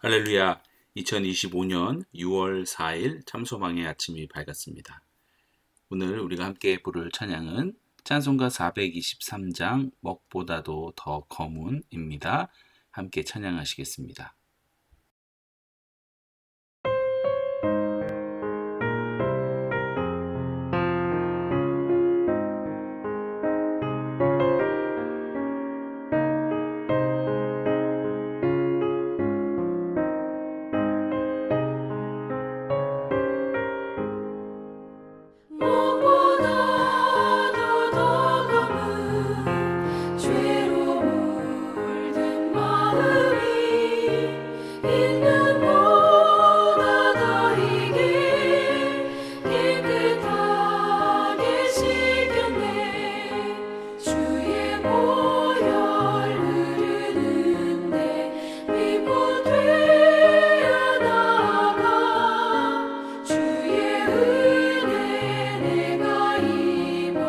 할렐루야. 2025년 6월 4일 참소망의 아침이 밝았습니다. 오늘 우리가 함께 부를 찬양은 찬송가 423장 먹보다도 더 거문입니다. 함께 찬양하시겠습니다. 무엇보다도 더 검은 죄로 물든 마음이 있는 보다 더 이게 깨끗하게 씻겼네. 주의 보혈 흐르는데 믿고 되어나가 주의 은혜 내가 입어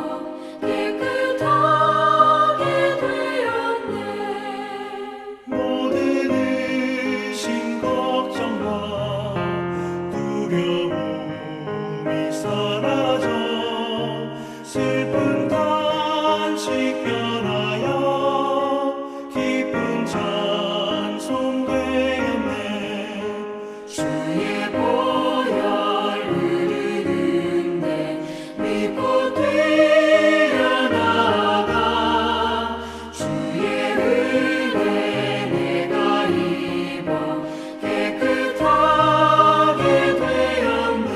깨끗하게 되었네. 모든 의심 걱정과 두려움이 사라져 슬픈 탄식 변하여 기쁜 찬송 되었네. 주의 보혈 흐르는데 믿고 뛰어나가 주의 은혜 내가 입어 깨끗하게 되었네.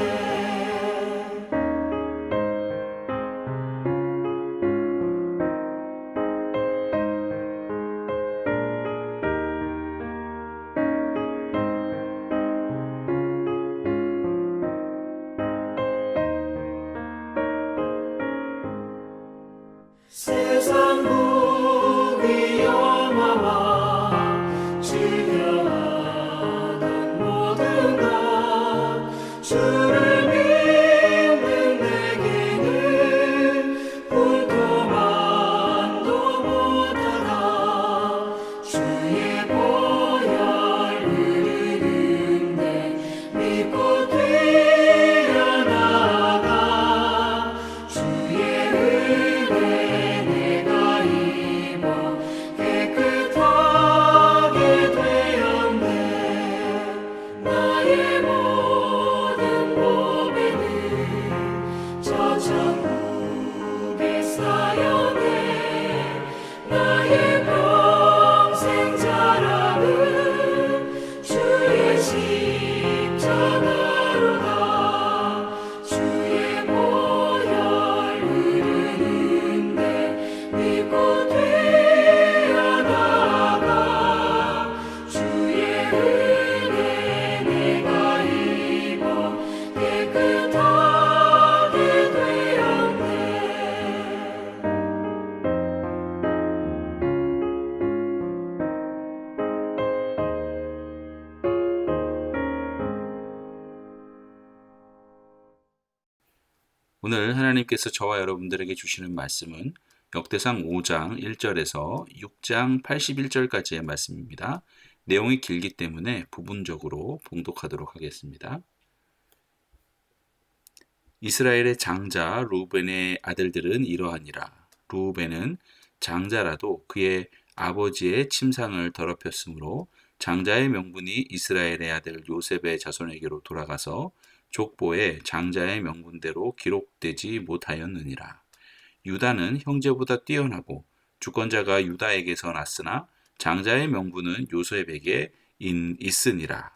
세상 부귀 영화와 즐겨하던 모든 것 주를 믿는 내게는 불도만도 못하다. 주의 보혈 흐르는데 믿고 뛰어나가 주의 은혜 내가 입어 깨끗하게 되었네. 나의 모든 보배는 저 천국에 쌓여네. 나의 평생 자랑은 주의 십자가로다. 주의 보혈 흐르는데 믿고 뛰어나가 주의 은혜 내가 입어 깨끗하게 되었네. 오늘 하나님께서 저와 여러분들에게 주시는 말씀은 역대상 5장 1절에서 6장 81절까지의 말씀입니다. 내용이 길기 때문에 부분적으로 봉독하도록 하겠습니다. 이스라엘의 장자 루벤의 아들들은 이러하니라. 루벤은 장자라도 그의 아버지의 침상을 더럽혔으므로 장자의 명분이 이스라엘의 아들 요셉의 자손에게로 돌아가서 족보에 장자의 명분대로 기록되지 못하였느니라. 유다는 형제보다 뛰어나고 주권자가 유다에게서 났으나 장자의 명분은 요셉에게 있으니라.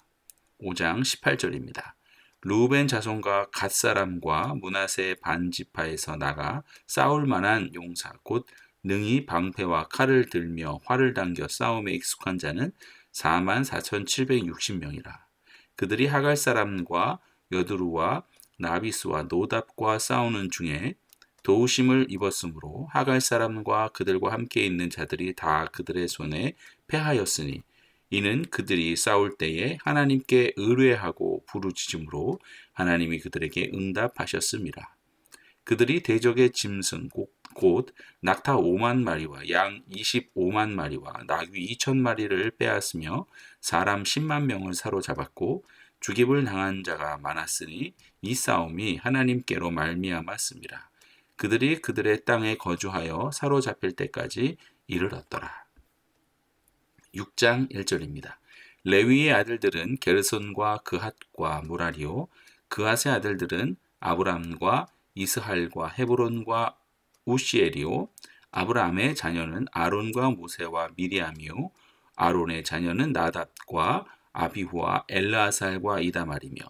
5장 18절입니다. 루벤 자손과 갓 사람과 므낫세 반지파에서 나가 싸울 만한 용사 곧 능히 방패와 칼을 들며 활을 당겨 싸움에 익숙한 자는 44,760명이라. 그들이 하갈 사람과 여두루와 나비스와 노답과 싸우는 중에 도우심을 입었으므로 하갈 사람과 그들과 함께 있는 자들이 다 그들의 손에 패하였으니 이는 그들이 싸울 때에 하나님께 의뢰하고 부르짖음으로 하나님이 그들에게 응답하셨음이라. 그들이 대적의 짐승 곧 낙타 5만 마리와 양 25만 마리와 나귀 2천 마리를 빼앗으며 사람 10만 명을 사로잡았고 죽임을 당한 자가 많았으니 이 싸움이 하나님께로 말미암았습니다. 그들이 그들의 땅에 거주하여 사로잡힐 때까지 이르렀더라. 6장 1절입니다. 레위의 아들들은 게르손과 그핫과 무라리요, 그핫의 아들들은 아브람과 이스할과 헤브론과 우시엘이요, 아브람의 자녀는 아론과 모세와 미리암이요, 아론의 자녀는 나답과 아비후와 엘르아살과 이다말이며,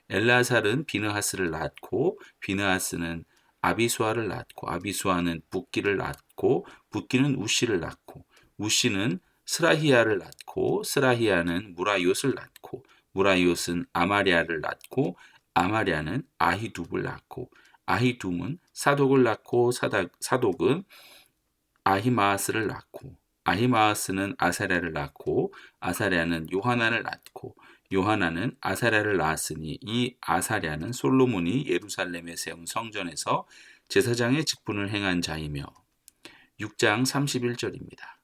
엘르아살은 비느하스를 낳았고 비느하스는 아비수아를 낳았고 아비수아는 붓기를 낳았고 붓기는 우시를 낳고 우시는 스라히야를 낳고 스라히야는 무라이옷을 낳고 무라이옷은 아마리아를 낳고 아마리아는 아히둡을 낳고 아히둠은 사독을 낳고 사독은 아히마아스를 낳고 아히마아스는 아사랴를 낳고 아사랴는 요하난을 낳고 요하난은 아사랴를 낳았으니 이 아사랴는 솔로몬이 예루살렘에 세운 성전에서 제사장의 직분을 행한 자이며 6장 31절입니다.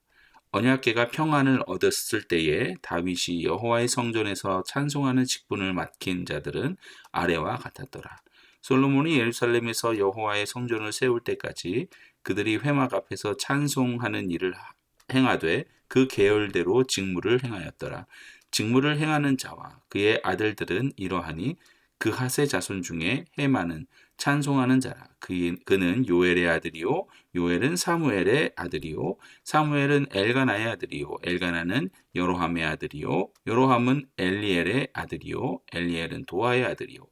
언약궤가 평안을 얻었을 때에 다윗이 여호와의 성전에서 찬송하는 직분을 맡긴 자들은 아래와 같았더라. 솔로몬이 예루살렘에서 여호와의 성전을 세울 때까지 그들이 회막 앞에서 찬송하는 일을 행하되 그 계열대로 직무를 행하였더라. 직무를 행하는 자와 그의 아들들은 이러하니 그핫의 자손 중에 헤만은 찬송하는 자라. 그는 요엘의 아들이요 요엘은 사무엘의 아들이요 사무엘은 엘가나의 아들이요 엘가나는 여로함의 아들이요 여로함은 엘리엘의 아들이요 엘리엘은 도아의 아들이요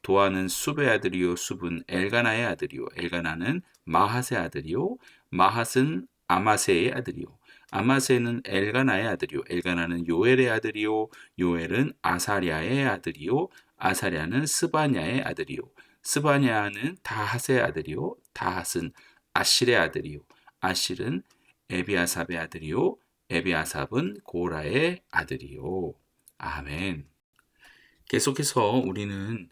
도아는 숲의 아들이요 숲은 엘가나의 아들이요 엘가나는 마핫의 아들이요 마핫은 아마세의 아들이요 아마세는 엘가나의 아들이요 엘가나는 요엘의 아들이요 요엘은 아사랴의 아들이요 아사랴는 스바냐의 아들이요 스바냐는 다핫의 아들이요 다핫은 아실의 아들이요 아실은 에비아삽의 아들이요 에비아삽은 고라의 아들이요. 아멘. 계속해서 우리는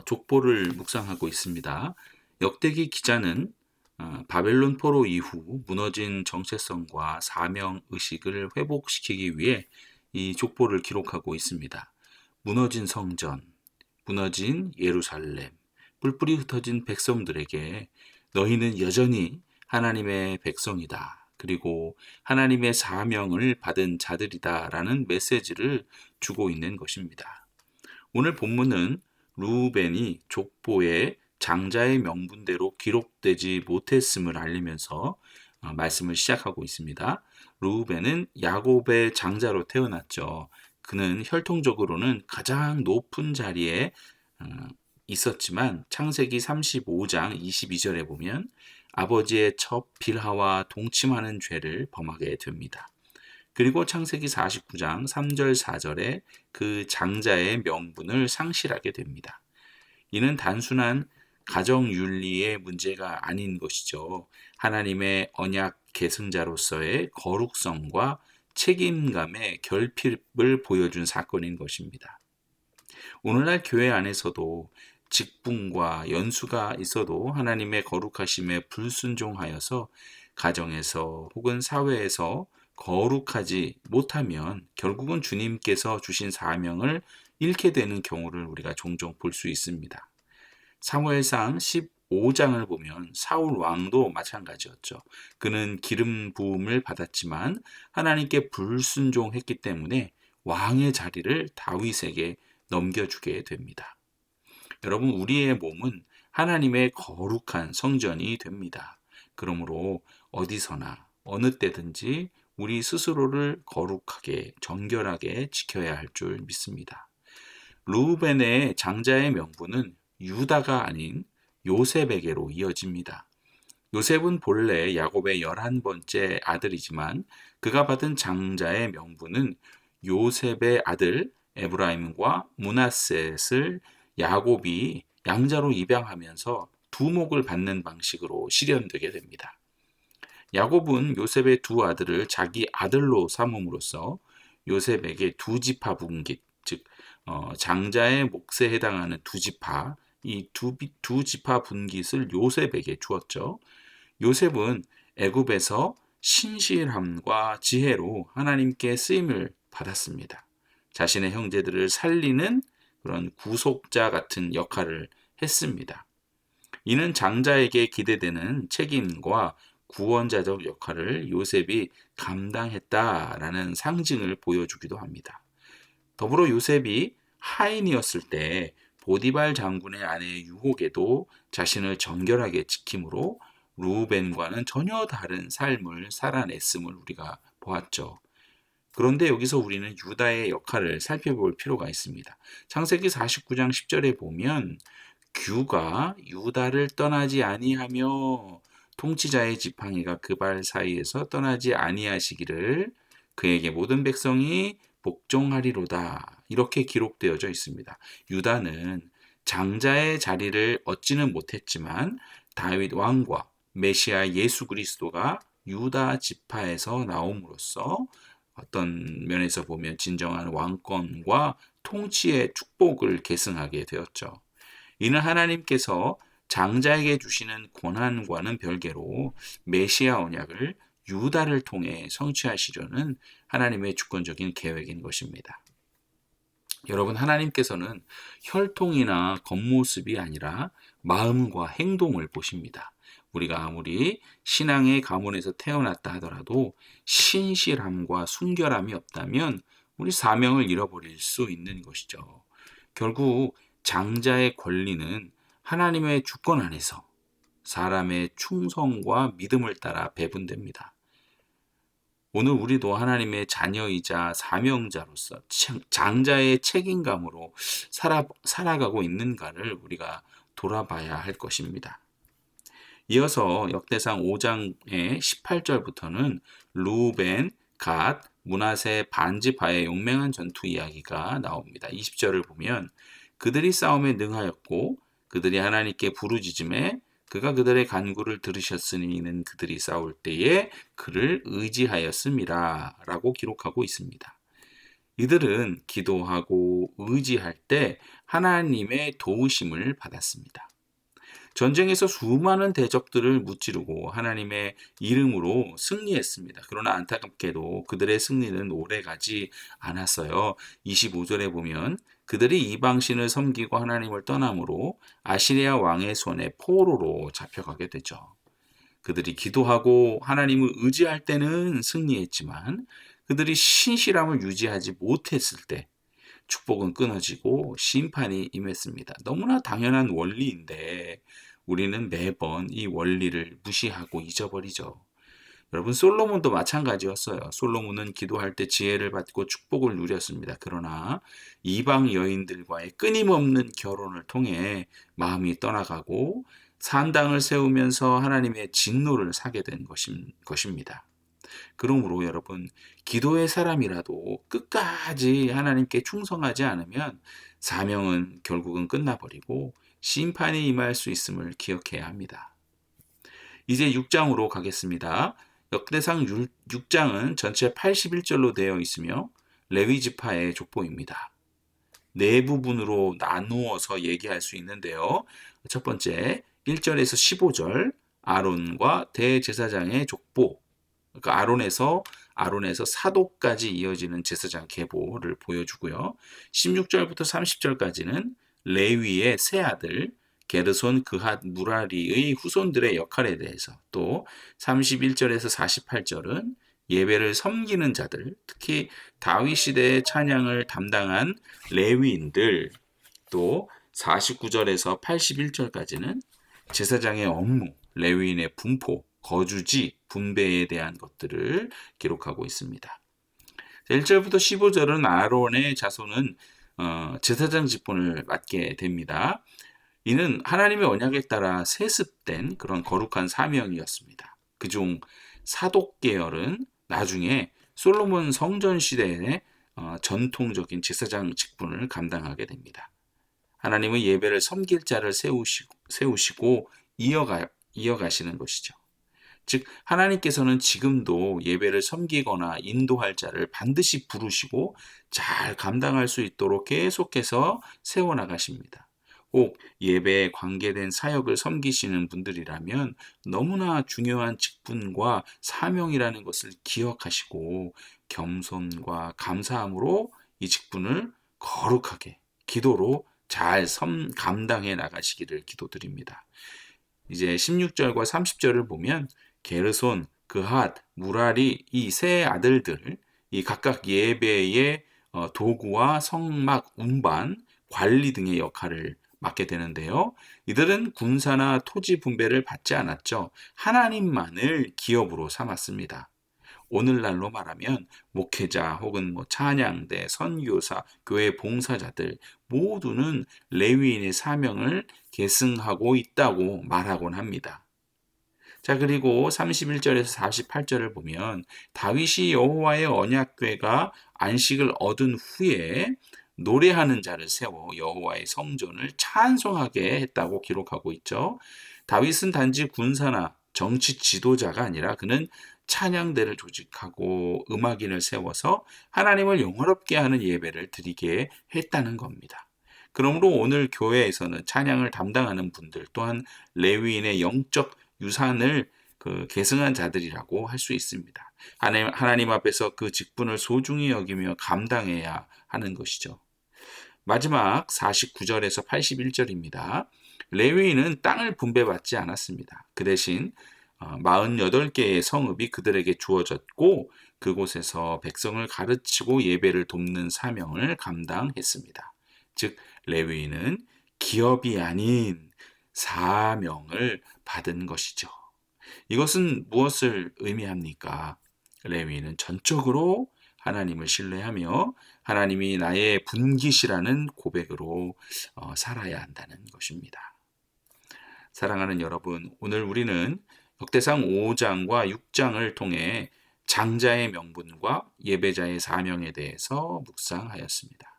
족보를 묵상하고 있습니다. 역대기 기자는 바벨론 포로 이후 무너진 정체성과 사명 의식을 회복시키기 위해 이 족보를 기록하고 있습니다. 무너진 성전, 무너진 예루살렘, 뿔뿔이 흩어진 백성들에게 너희는 여전히 하나님의 백성이다. 그리고 하나님의 사명을 받은 자들이다 라는 메시지를 주고 있는 것입니다. 오늘 본문은 르우벤이 족보에 장자의 명분대로 기록되지 못했음을 알리면서 말씀을 시작하고 있습니다. 르우벤은 야곱의 장자로 태어났죠. 그는 혈통적으로는 가장 높은 자리에 있었지만 창세기 35장 22절에 보면 아버지의 첩 빌하와 동침하는 죄를 범하게 됩니다. 그리고 창세기 49장 3절 4절에 그 장자의 명분을 상실하게 됩니다. 이는 단순한 가정윤리의 문제가 아닌 것이죠. 하나님의 언약 계승자로서의 거룩성과 책임감의 결핍을 보여준 사건인 것입니다. 오늘날 교회 안에서도 직분과 연수가 있어도 하나님의 거룩하심에 불순종하여서 가정에서 혹은 사회에서 거룩하지 못하면 결국은 주님께서 주신 사명을 잃게 되는 경우를 우리가 종종 볼 수 있습니다. 사무엘상 15장을 보면 사울 왕도 마찬가지였죠. 그는 기름 부음을 받았지만 하나님께 불순종했기 때문에 왕의 자리를 다윗에게 넘겨주게 됩니다. 여러분, 우리의 몸은 하나님의 거룩한 성전이 됩니다. 그러므로 어디서나 어느 때든지 우리 스스로를 거룩하게 정결하게 지켜야 할 줄 믿습니다. 르우벤의 장자의 명분은 유다가 아닌 요셉에게로 이어집니다. 요셉은 본래 야곱의 11번째 아들이지만 그가 받은 장자의 명분은 요셉의 아들 에브라임과 므낫셋을 야곱이 양자로 입양하면서 두목을 받는 방식으로 실현되게 됩니다. 야곱은 요셉의 두 아들을 자기 아들로 삼음으로써 요셉에게 두 지파 분깃, 즉 장자의 몫에 해당하는 두 지파, 이 두 지파 분깃을 요셉에게 주었죠. 요셉은 애굽에서 신실함과 지혜로 하나님께 쓰임을 받았습니다. 자신의 형제들을 살리는 그런 구속자 같은 역할을 했습니다. 이는 장자에게 기대되는 책임과 구원자적 역할을 요셉이 감당했다라는 상징을 보여주기도 합니다. 더불어 요셉이 하인이었을 때 보디발 장군의 아내의 유혹에도 자신을 정결하게 지킴으로 루벤과는 전혀 다른 삶을 살아냈음을 우리가 보았죠. 그런데 여기서 우리는 유다의 역할을 살펴볼 필요가 있습니다. 창세기 49장 10절에 보면 규가 유다를 떠나지 아니하며 통치자의 지팡이가 그 발 사이에서 떠나지 아니하시기를 그에게 모든 백성이 복종하리로다. 이렇게 기록되어져 있습니다. 유다는 장자의 자리를 얻지는 못했지만 다윗 왕과 메시아 예수 그리스도가 유다 지파에서 나옴으로써 어떤 면에서 보면 진정한 왕권과 통치의 축복을 계승하게 되었죠. 이는 하나님께서 장자에게 주시는 권한과는 별개로 메시아 언약을 유다를 통해 성취하시려는 하나님의 주권적인 계획인 것입니다. 여러분, 하나님께서는 혈통이나 겉모습이 아니라 마음과 행동을 보십니다. 우리가 아무리 신앙의 가문에서 태어났다 하더라도 신실함과 순결함이 없다면 우리 사명을 잃어버릴 수 있는 것이죠. 결국 장자의 권리는 하나님의 주권 안에서 사람의 충성과 믿음을 따라 배분됩니다. 오늘 우리도 하나님의 자녀이자 사명자로서 장자의 책임감으로 살아가고 있는가를 우리가 돌아봐야 할 것입니다. 이어서 역대상 5장의 18절부터는 루벤, 갓, 므낫세 반지파의 용맹한 전투 이야기가 나옵니다. 20절을 보면 그들이 싸움에 능하였고 그들이 하나님께 부르짖음에 그가 그들의 간구를 들으셨으니 이는 그들이 싸울 때에 그를 의지하였음이라 라고 기록하고 있습니다. 이들은 기도하고 의지할 때 하나님의 도우심을 받았습니다. 전쟁에서 수많은 대적들을 무찌르고 하나님의 이름으로 승리했습니다. 그러나 안타깝게도 그들의 승리는 오래가지 않았어요. 25절에 보면 그들이 이방신을 섬기고 하나님을 떠남으로 아시리아 왕의 손에 포로로 잡혀가게 되죠. 그들이 기도하고 하나님을 의지할 때는 승리했지만 그들이 신실함을 유지하지 못했을 때 축복은 끊어지고 심판이 임했습니다. 너무나 당연한 원리인데 우리는 매번 이 원리를 무시하고 잊어버리죠. 여러분, 솔로몬도 마찬가지였어요. 솔로몬은 기도할 때 지혜를 받고 축복을 누렸습니다. 그러나 이방 여인들과의 끊임없는 결혼을 통해 마음이 떠나가고 산당을 세우면서 하나님의 진노를 사게 된 것입니다. 그러므로 여러분, 기도의 사람이라도 끝까지 하나님께 충성하지 않으면 사명은 결국은 끝나버리고 심판이 임할 수 있음을 기억해야 합니다. 이제 6장으로 가겠습니다. 역대상 6장은 전체 81절로 되어 있으며 레위 지파의 족보입니다. 네 부분으로 나누어서 얘기할 수 있는데요. 첫 번째 1절에서 15절 아론과 대제사장의 족보, 그러니까 아론에서 사도까지 이어지는 제사장 계보를 보여주고요. 16절부터 30절까지는 레위의 세 아들 게르손, 그핫, 무라리의 후손들의 역할에 대해서, 또 31절에서 48절은 예배를 섬기는 자들, 특히 다윗 시대의 찬양을 담당한 레위인들, 또 49절에서 81절까지는 제사장의 업무, 레위인의 분포, 거주지, 분배에 대한 것들을 기록하고 있습니다. 1절부터 15절은 아론의 자손은 제사장 직분을 맡게 됩니다. 이는 하나님의 언약에 따라 세습된 그런 거룩한 사명이었습니다. 그중 사독 계열은 나중에 솔로몬 성전 시대에 전통적인 제사장 직분을 감당하게 됩니다. 하나님은 예배를 섬길 자를 세우시고 이어가시는 것이죠. 즉 하나님께서는 지금도 예배를 섬기거나 인도할 자를 반드시 부르시고 잘 감당할 수 있도록 계속해서 세워나가십니다. 혹 예배에 관계된 사역을 섬기시는 분들이라면 너무나 중요한 직분과 사명이라는 것을 기억하시고 겸손과 감사함으로 이 직분을 거룩하게 기도로 잘 감당해 나가시기를 기도드립니다. 이제 16절과 30절을 보면 게르손, 그핫, 무라리 이 세 아들들 이 각각 예배의 도구와 성막, 운반, 관리 등의 역할을 맡게 되는데요. 이들은 군사나 토지 분배를 받지 않았죠. 하나님만을 기업으로 삼았습니다. 오늘날로 말하면 목회자 혹은 찬양대, 선교사, 교회 봉사자들 모두는 레위인의 사명을 계승하고 있다고 말하곤 합니다. 자, 그리고 31절에서 48절을 보면 다윗이 여호와의 언약궤가 안식을 얻은 후에 노래하는 자를 세워 여호와의 성전을 찬송하게 했다고 기록하고 있죠. 다윗은 단지 군사나 정치 지도자가 아니라 그는 찬양대를 조직하고 음악인을 세워서 하나님을 영화롭게 하는 예배를 드리게 했다는 겁니다. 그러므로 오늘 교회에서는 찬양을 담당하는 분들 또한 레위인의 영적 유산을 계승한 자들이라고 할 수 있습니다. 하나님 앞에서 그 직분을 소중히 여기며 감당해야 하는 것이죠. 마지막 49절에서 81절입니다. 레위인은 땅을 분배받지 않았습니다. 그 대신 48개의 성읍이 그들에게 주어졌고 그곳에서 백성을 가르치고 예배를 돕는 사명을 감당했습니다. 즉 레위인은 기업이 아닌 사명을 받은 것이죠. 이것은 무엇을 의미합니까? 레위인은 전적으로 하나님을 신뢰하며 하나님이 나의 분기시라는 고백으로 살아야 한다는 것입니다. 사랑하는 여러분, 오늘 우리는 역대상 5장과 6장을 통해 장자의 명분과 예배자의 사명에 대해서 묵상하였습니다.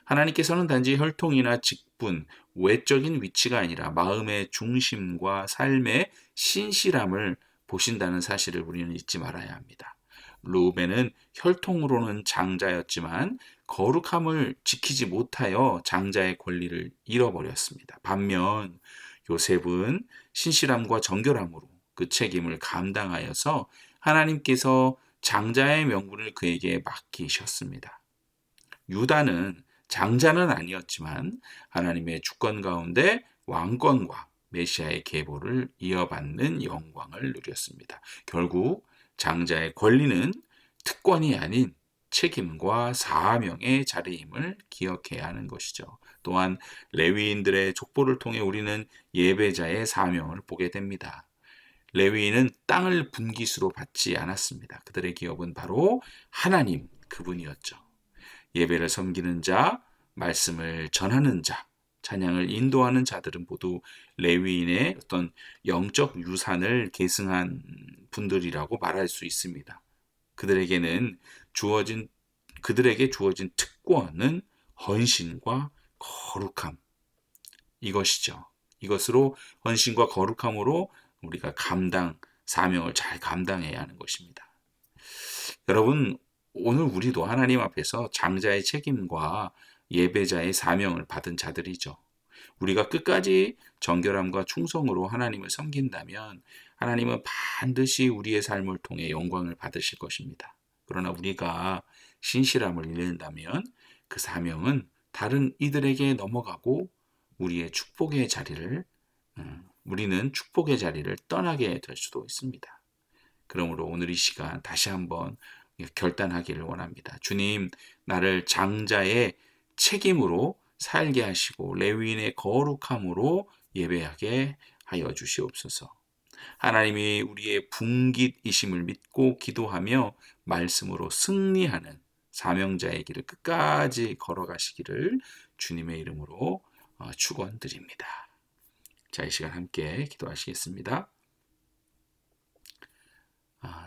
하나님께서는 단지 혈통이나 직분, 외적인 위치가 아니라 마음의 중심과 삶의 신실함을 보신다는 사실을 우리는 잊지 말아야 합니다. 르우벤은 혈통으로는 장자였지만 거룩함을 지키지 못하여 장자의 권리를 잃어버렸습니다. 반면 요셉은 신실함과 정결함으로 그 책임을 감당하여서 하나님께서 장자의 명분을 그에게 맡기셨습니다. 유다는 장자는 아니었지만 하나님의 주권 가운데 왕권과 메시아의 계보를 이어받는 영광을 누렸습니다. 결국 장자의 권리는 특권이 아닌 책임과 사명의 자리임을 기억해야 하는 것이죠. 또한 레위인들의 족보를 통해 우리는 예배자의 사명을 보게 됩니다. 레위인은 땅을 분기수로 받지 않았습니다. 그들의 기업은 바로 하나님 그분이었죠. 예배를 섬기는 자, 말씀을 전하는 자, 찬양을 인도하는 자들은 모두 레위인의 어떤 영적 유산을 계승한 분들이라고 말할 수 있습니다. 그들에게 주어진 특권은 헌신과 거룩함, 이것이죠. 이것으로 헌신과 거룩함으로 우리가 사명을 잘 감당해야 하는 것입니다. 여러분, 오늘 우리도 하나님 앞에서 장자의 책임과 예배자의 사명을 받은 자들이죠. 우리가 끝까지 정결함과 충성으로 하나님을 섬긴다면 하나님은 반드시 우리의 삶을 통해 영광을 받으실 것입니다. 그러나 우리가 신실함을 잃는다면 그 사명은 다른 이들에게 넘어가고 우리는 축복의 자리를 떠나게 될 수도 있습니다. 그러므로 오늘 이 시간 다시 한번 결단하기를 원합니다. 주님, 나를 장자의 책임으로 살게 하시고 레위인의 거룩함으로 예배하게 하여 주시옵소서. 하나님이 우리의 분깃이심을 믿고 기도하며 말씀으로 승리하는 사명자의 길을 끝까지 걸어가시기를 주님의 이름으로 축원드립니다. 자, 이 시간 함께 기도하시겠습니다.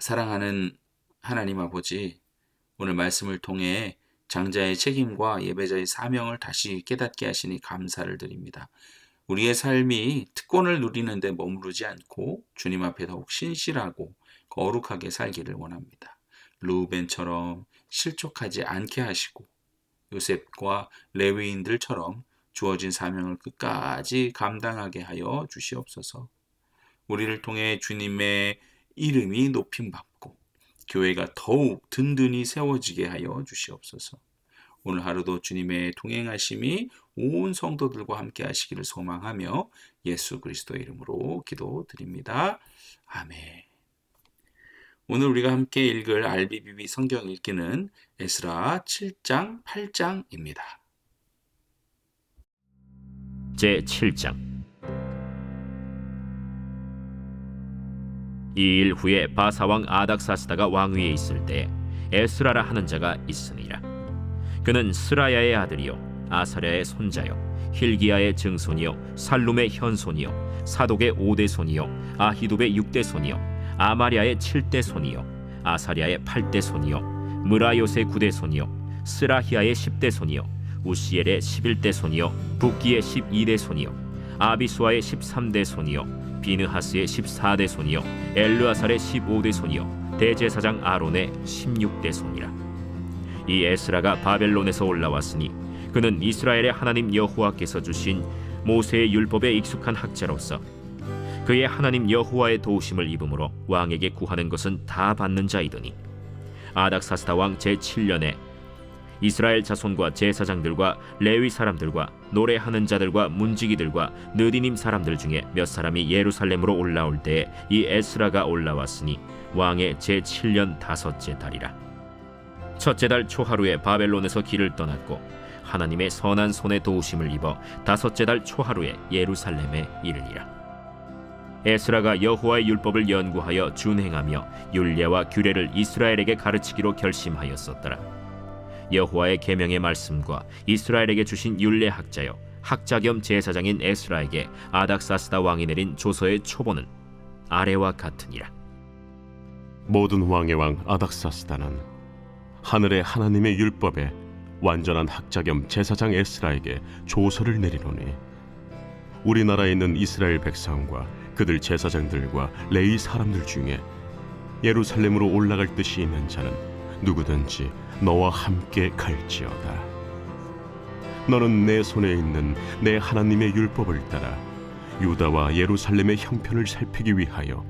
사랑하는 하나님 아버지, 오늘 말씀을 통해 장자의 책임과 예배자의 사명을 다시 깨닫게 하시니 감사를 드립니다. 우리의 삶이 특권을 누리는 데 머무르지 않고 주님 앞에 더욱 신실하고 거룩하게 살기를 원합니다. 르우벤처럼 실족하지 않게 하시고 요셉과 레위인들처럼 주어진 사명을 끝까지 감당하게 하여 주시옵소서. 우리를 통해 주님의 이름이 높임받고 교회가 더욱 든든히 세워지게 하여 주시옵소서. 오늘 하루도 주님의 동행하심이 온 성도들과 함께 하시기를 소망하며 예수 그리스도의 이름으로 기도드립니다. 아멘. 오늘 우리가 함께 읽을 RBBB 성경 읽기는 에스라 7장 8장입니다. 제7장. 이 일 후에 바사왕 아닥사스다가 왕위에 있을 때 에스라라 하는 자가 있으니라. 그는 스라야의 아들이요 아사랴의 손자요 힐기야의 증손이요 살룸의 현손이요 사독의 5대 손이요 아히둡의 6대 손이요 아마랴의 7대 손이요 아사랴의 8대 손이요 무라요의 9대 손이요 스라히야의 10대 손이요 우시엘의 11대 손이요 붓기의 12대 손이요 아비수아의 13대 손이요 비느하스의 14대 손이요 엘르아살의 15대 손이요 대제사장 아론의 16대 손이라. 이 에스라가 바벨론에서 올라왔으니 그는 이스라엘의 하나님 여호와께서 주신 모세의 율법에 익숙한 학자로서 그의 하나님 여호와의 도우심을 입음으로 왕에게 구하는 것은 다 받는 자이더니 아닥사스다 왕 제7년에 이스라엘 자손과 제사장들과 레위 사람들과 노래하는 자들과 문지기들과 느디님 사람들 중에 몇 사람이 예루살렘으로 올라올 때에 이 에스라가 올라왔으니 왕의 제7년 5째 달이라. 첫째 달 초하루에 바벨론에서 길을 떠났고 하나님의 선한 손에 도우심을 입어 5째 달 초하루에 예루살렘에 이르니라. 에스라가 여호와의 율법을 연구하여 준행하며 율례와 규례를 이스라엘에게 가르치기로 결심하였었더라. 여호와의 계명의 말씀과 이스라엘에게 주신 율례 학자요 학자 겸 제사장인 에스라에게 아닥사스다 왕이 내린 조서의 초본은 아래와 같으니라. 모든 왕의 왕 아닥사스다는 하늘의 하나님의 율법에 완전한 학자 겸 제사장 에스라에게 조서를 내리노니 우리나라에 있는 이스라엘 백성과 그들 제사장들과 레위 사람들 중에 예루살렘으로 올라갈 뜻이 있는 자는 누구든지 너와 함께 갈지어다. 너는 내 손에 있는 내 하나님의 율법을 따라 유다와 예루살렘의 형편을 살피기 위하여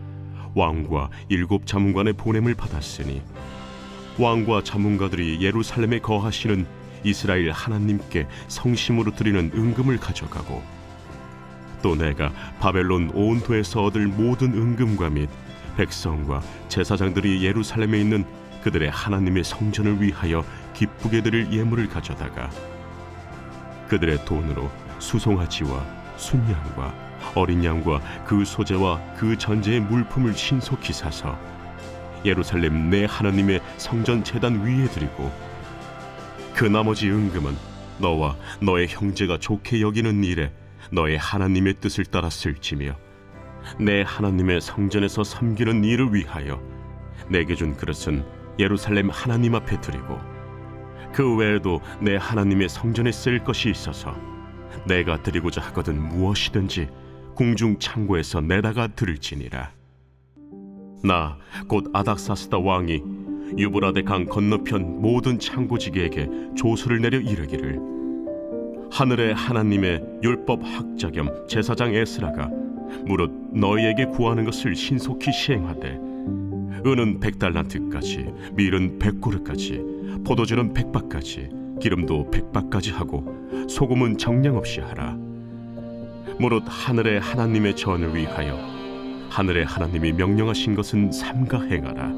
왕과 7 자문관의 보냄을 받았으니 왕과 자문가들이 예루살렘에 거하시는 이스라엘 하나님께 성심으로 드리는 은금을 가져가고 또 내가 바벨론 온도에서 얻을 모든 은금과 및 백성과 제사장들이 예루살렘에 있는 그들의 하나님의 성전을 위하여 기쁘게 드릴 예물을 가져다가 그들의 돈으로 수송아지와 순양과 어린 양과 그 소재와 그 전제의 물품을 신속히 사서 예루살렘 내 하나님의 성전 제단 위에 드리고 그 나머지 은금은 너와 너의 형제가 좋게 여기는 일에 너의 하나님의 뜻을 따라 쓸지며 내 하나님의 성전에서 섬기는 일을 위하여 내게 준 그릇은 예루살렘 하나님 앞에 드리고 그 외에도 내 하나님의 성전에 쓸 것이 있어서 내가 드리고자 하거든 무엇이든지 궁중 창고에서 내다가 드릴지니라. 나 곧 아닥사스다 왕이 유브라데 강 건너편 모든 창고지기에게 조서를 내려 이르기를 하늘의 하나님의 율법 학자 겸 제사장 에스라가 무릇 너희에게 구하는 것을 신속히 시행하되 은은 100달란트까지 밀은 100고르까지 포도주는 100바까지 기름도 100바까지 하고 소금은 정량 없이 하라. 무릇 하늘의 하나님의 전을 위하여 하늘의 하나님이 명령하신 것은 삼가 행하라.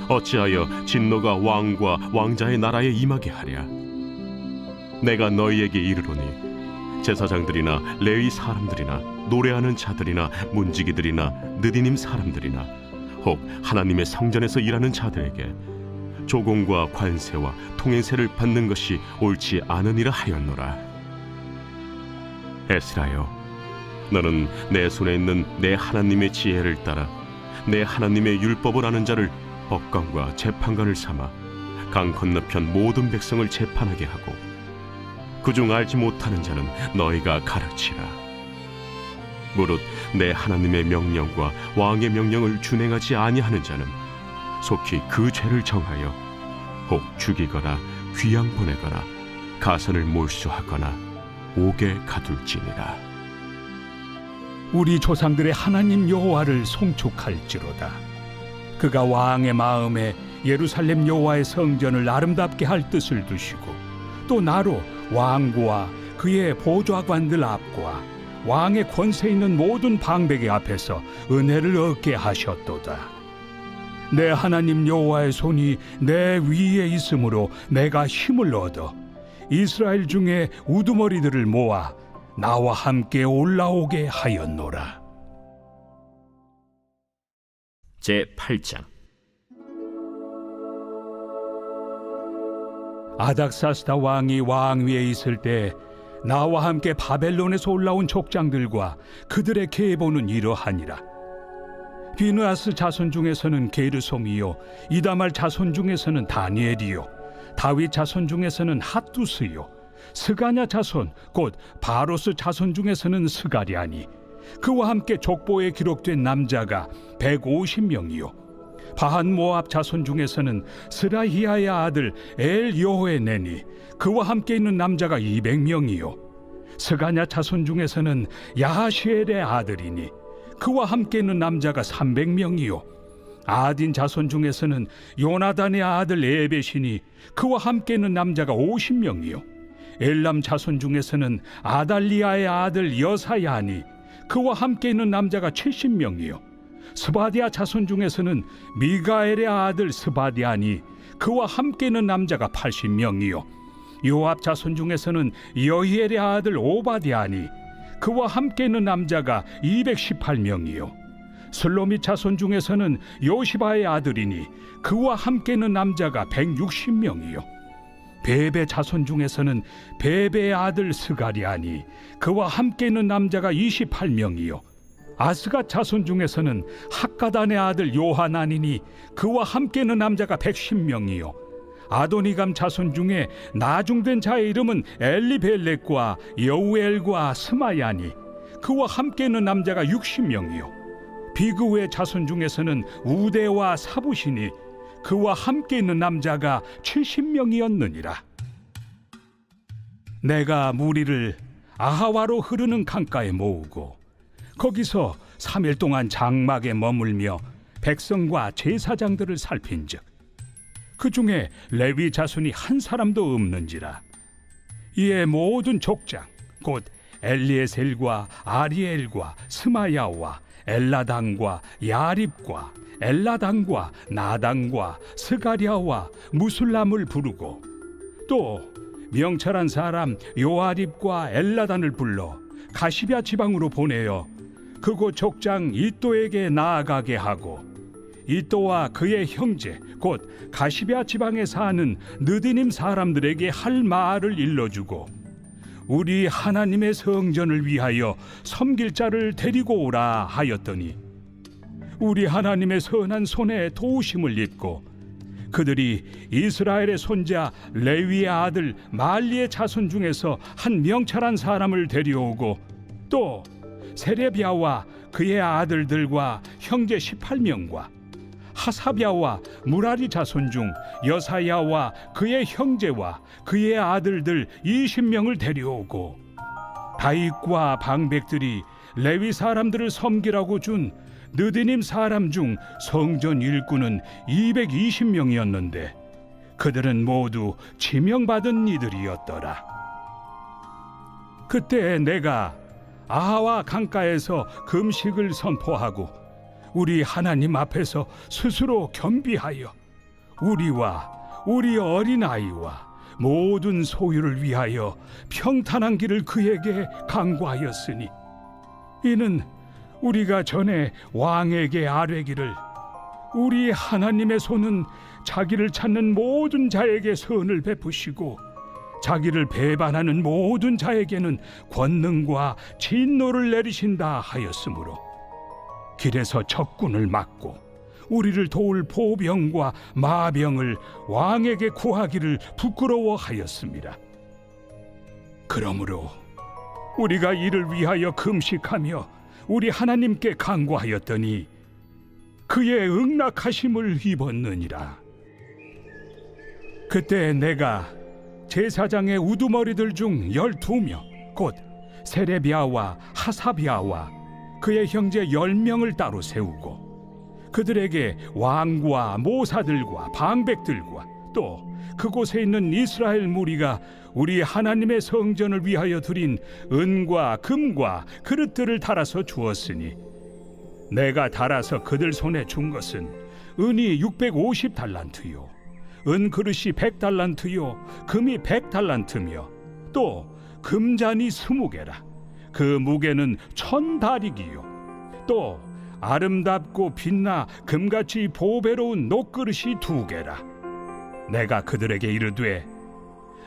어찌하여 진노가 왕과 왕자의 나라에 임하게 하랴. 내가 너희에게 이르노니 제사장들이나 레위 사람들이나 노래하는 자들이나 문지기들이나 느디님 사람들이나 혹 하나님의 성전에서 일하는 자들에게 조공과 관세와 통행세를 받는 것이 옳지 않으니라 하였노라. 에스라여, 너는 내 손에 있는 내 하나님의 지혜를 따라 내 하나님의 율법을 아는 자를 법관과 재판관을 삼아 강 건너편 모든 백성을 재판하게 하고 그중 알지 못하는 자는 너희가 가르치라. 무릇 내 하나님의 명령과 왕의 명령을 준행하지 아니하는 자는 속히 그 죄를 정하여 혹 죽이거나 귀양 보내거나 가선을 몰수하거나 옥에 가둘지니라. 우리 조상들의 하나님 여호와를 송축할지로다. 그가 왕의 마음에 예루살렘 여호와의 성전을 아름답게 할 뜻을 두시고 또 나로 왕과 그의 보좌관들 앞과 왕의 권세 있는 모든 방백의 앞에서 은혜를 얻게 하셨도다. 내 하나님 여호와의 손이 내 위에 있으므로 내가 힘을 얻어 이스라엘 중에 우두머리들을 모아 나와 함께 올라오게 하였노라. 제8장. 아닥사스다 왕이 왕위에 있을 때 나와 함께 바벨론에서 올라온 족장들과 그들의 계보는 이러하니라. 비느하스 자손 중에서는 게르솜이요, 이다말 자손 중에서는 다니엘이요, 다윗 자손 중에서는 핫두스요, 스가냐 자손 곧 바로스 자손 중에서는 스가랴니, 그와 함께 족보에 기록된 남자가 150명이요, 바한 모압 자손 중에서는 스라히아의 아들 엘 여호에네니, 그와 함께 있는 남자가 200명이요, 스가냐 자손 중에서는 야하시엘의 아들이니 그와 함께 있는 남자가 300명이요, 아딘 자손 중에서는 요나단의 아들 에벳이니 그와 함께 있는 남자가 50명이요, 엘람 자손 중에서는 아달리아의 아들 여사야니 그와 함께 있는 남자가 70명이요, 스바디아 자손 중에서는 미가엘의 아들 스바디아니 그와 함께 있는 남자가 80명이요, 요압 자손 중에서는 여히엘의 아들 오바디아니 그와 함께 있는 남자가 218명이요, 슬로밋 자손 중에서는 요시바의 아들이니 그와 함께 있는 남자가 160명이요, 베베 자손 중에서는 베베의 아들 스가리아니 그와 함께 있는 남자가 28명이요, 아스가 자손 중에서는 학가단의 아들 요하나니니 그와 함께 있는 남자가 110명이요, 아도니감 자손 중에 나중된 자의 이름은 엘리벨렉과 여우엘과 스마야니 그와 함께 있는 남자가 60명이요, 비그의 자손 중에서는 우데와 사부시니 그와 함께 있는 남자가 70명이었느니라. 내가 무리를 아하와로 흐르는 강가에 모으고 거기서 3일 동안 장막에 머물며 백성과 제사장들을 살핀즉 그 중에 레위 자손이 한 사람도 없는지라. 이에 모든 족장 곧 엘리에셀과 아리엘과 스마야와 엘라당과 야립과 엘라당과 나당과 스가랴와 무술람을 부르고 또 명철한 사람 요아립과 엘라단을 불러 가시비아 지방으로 보내어 그곳 족장 이또에게 나아가게 하고 이또와 그의 형제 곧 가시비아 지방에 사는 느디님 사람들에게 할 말을 일러주고 우리 하나님의 성전을 위하여 섬길 자를 데리고 오라 하였더니 우리 하나님의 선한 손에 도우심을 입고 그들이 이스라엘의 손자 레위의 아들 말리의 자손 중에서 한 명철한 사람을 데려오고 또 세레비아와 그의 아들들과 형제 18명과 하사비아와 무라리 자손 중 여사야와 그의 형제와 그의 아들들 20명을 데려오고 다윗과 방백들이 레위 사람들을 섬기라고 준 느디님 사람 중 성전 일꾼은 220명이었는데 그들은 모두 지명받은 이들이었더라. 그때 내가 아하와 강가에서 금식을 선포하고 우리 하나님 앞에서 스스로 겸비하여 우리와 우리 어린아이와 모든 소유를 위하여 평탄한 길을 그에게 강구하였으니 이는 우리가 전에 왕에게 아뢰기를 우리 하나님의 손은 자기를 찾는 모든 자에게 선을 베푸시고 자기를 배반하는 모든 자에게는 권능과 진노를 내리신다 하였으므로 길에서 적군을 막고 우리를 도울 보병과 마병을 왕에게 구하기를 부끄러워하였습니다. 그러므로 우리가 이를 위하여 금식하며 우리 하나님께 간구하였더니 그의 응낙하심을 입었느니라. 그때 내가 제사장의 우두머리들 중 12명 곧 세레비아와 하사비아와 그의 형제 10명을 따로 세우고 그들에게 왕과 모사들과 방백들과 또 그곳에 있는 이스라엘 무리가 우리 하나님의 성전을 위하여 드린 은과 금과 그릇들을 달아서 주었으니 내가 달아서 그들 손에 준 것은 은이 650달란트요 은 그릇이 100달란트요 금이 100달란트며 또 금잔이 20개라 그 무게는 1000다리기요 또 아름답고 빛나 금같이 보배로운 녹그릇이 2개라 내가 그들에게 이르되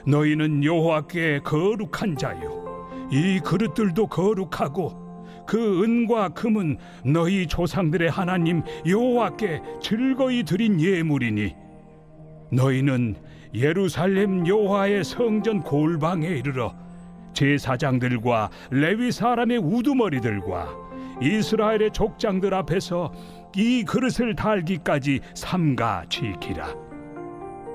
너희는 여호와께 거룩한 자요 이 그릇들도 거룩하고 그 은과 금은 너희 조상들의 하나님 여호와께 즐거이 드린 예물이니 너희는 예루살렘 여호와의 성전 골방에 이르러 제사장들과 레위 사람의 우두머리들과 이스라엘의 족장들 앞에서 이 그릇을 달기까지 삼가 지키라.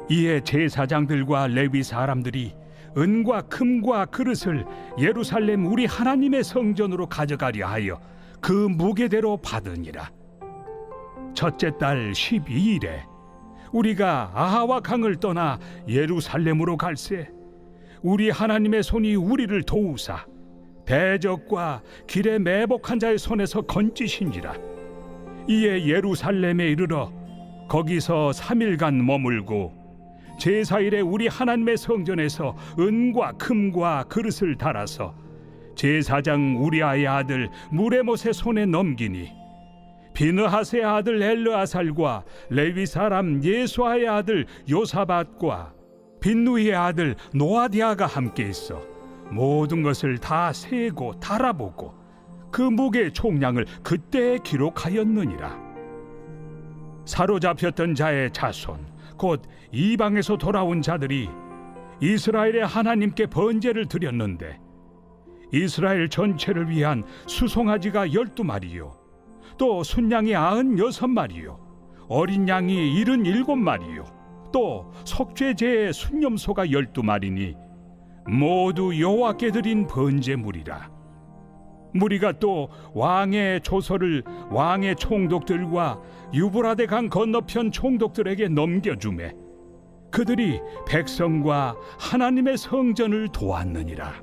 이에 제사장들과 레위 사람들이 은과 금과 그릇을 예루살렘 우리 하나님의 성전으로 가져가려 하여 그 무게대로 받으니라. 첫째 달 12일에 우리가 아하와 강을 떠나 예루살렘으로 갈새 우리 하나님의 손이 우리를 도우사 대적과 길에 매복한 자의 손에서 건지신지라. 이에 예루살렘에 이르러 거기서 3일간 머물고 제사일에 우리 하나님의 성전에서 은과 금과 그릇을 달아서 제사장 우리아의 아들 무레못의 손에 넘기니 비느하스의 아들 엘르아살과 레위 사람 예수아의 아들 요사밧과 빈누이의 아들 노아디아가 함께 있어 모든 것을 다 세고 달아보고 그 무게의 총량을 그때 기록하였느니라. 사로잡혔던 자의 자손 곧 이방에서 돌아온 자들이 이스라엘의 하나님께 번제를 드렸는데 이스라엘 전체를 위한 수송아지가 12마리요 또 순양이 96마리요 어린 양이 77마리요 또 속죄제의 순념소가 12마리니 모두 여호와께 드린 번제물이라. 무리가 또 왕의 조서를 왕의 총독들과 유브라데 강 건너편 총독들에게 넘겨주매 그들이 백성과 하나님의 성전을 도왔느니라.